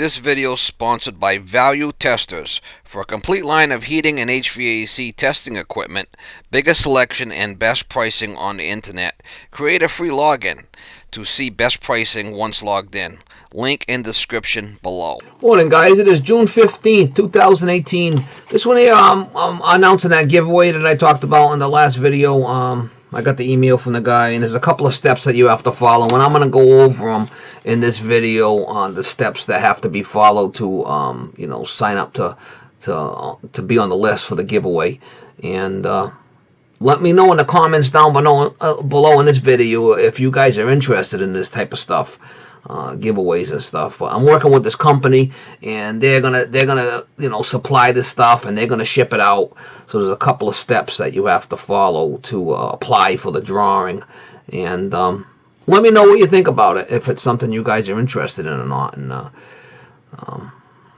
This video is sponsored by Value Testers. For a complete line of heating and HVAC testing equipment, biggest selection and best pricing on the internet, create a free login to see best pricing once logged in. Link in description below. Morning, guys. It is June 15th, 2018. This one here, I'm announcing that giveaway that I talked about in the last video. I got the email from the guy, and there's a couple of steps that you have to follow, and I'm going to go over them in this video on the steps that have to be followed to, sign up to be on the list for the giveaway. And let me know in the comments down below in this video if you guys are interested in this type of stuff. Giveaways and stuff. But I'm working with this company, and they're gonna supply this stuff, and they're gonna ship it out. So there's a couple of steps that you have to follow to apply for the drawing. And let me know what you think about it, if it's something you guys are interested in or not. And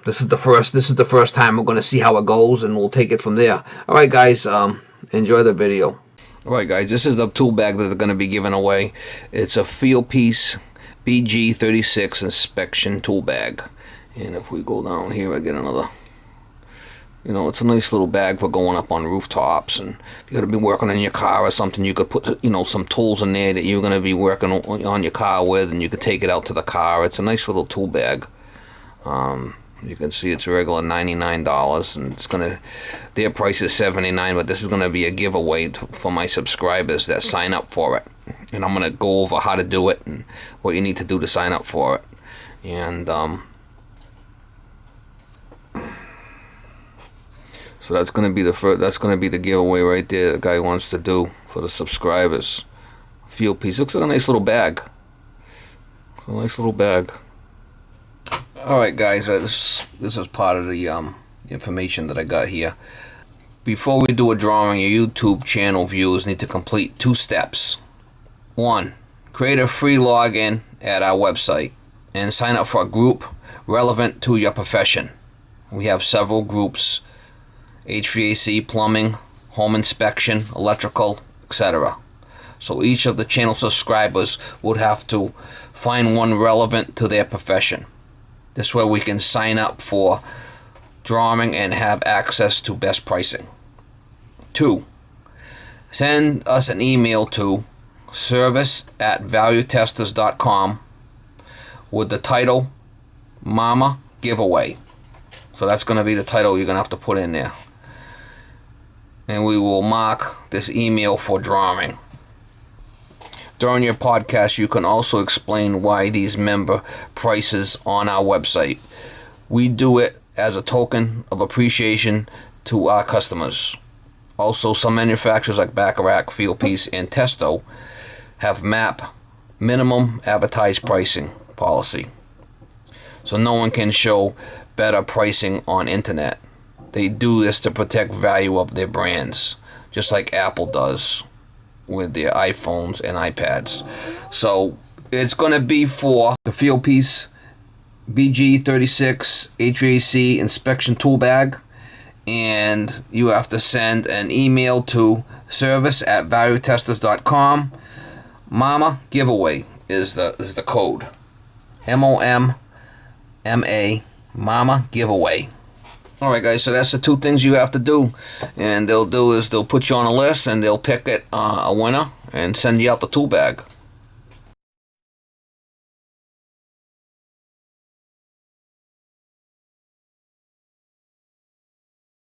this is the first time we're gonna see how it goes, and we'll take it from there. All right, guys. Enjoy the video. All right, guys. This is the tool bag that they're gonna be giving away. It's a fieldpiece BG36 inspection tool bag. And if we go down here, I get another, it's a nice little bag for going up on rooftops, and if you're going to be working on your car or something, you could put some tools in there that you're going to be working on your car with, and you could take it out to the car. It's a nice little tool bag. You can see it's regular $99, and their price is $79, but this is going to be a giveaway for my subscribers that sign up for it. And I'm going to go over how to do it and what you need to do to sign up for it. And so that's going to be the giveaway right there the guy wants to do for the subscribers. Fieldpiece. Looks like a nice little bag. It's a nice little bag. Alright, guys, this is part of the information that I got here. Before we do a drawing, your YouTube channel viewers need to complete 2 steps. 1. Create a free login at our website and sign up for a group relevant to your profession. We have several groups: HVAC, plumbing, home inspection, electrical, etc. So each of the channel subscribers would have to find one relevant to their profession. This way we can sign up for drawing and have access to best pricing. 2. Send us an email to service@valuetesters.com with the title Mama Giveaway. So that's going to be the title you're going to have to put in there. And we will mark this email for drawing. During your podcast, you can also explain why these member prices on our website. We do it as a token of appreciation to our customers. Also, some manufacturers like Bacharach, Fieldpiece, and Testo have MAP, minimum advertised pricing policy. So no one can show better pricing on internet. They do this to protect value of their brands, just like Apple does with their iPhones and iPads. So it's going to be for the Fieldpiece BG36 HVAC inspection tool bag, and you have to send an email to service@valuetesters.com. Mama Giveaway is the code. MOMMA, Mama Giveaway. Alright, guys, so that's the 2 things you have to do. And they'll put you on a list, and they'll pick a winner and send you out the tool bag.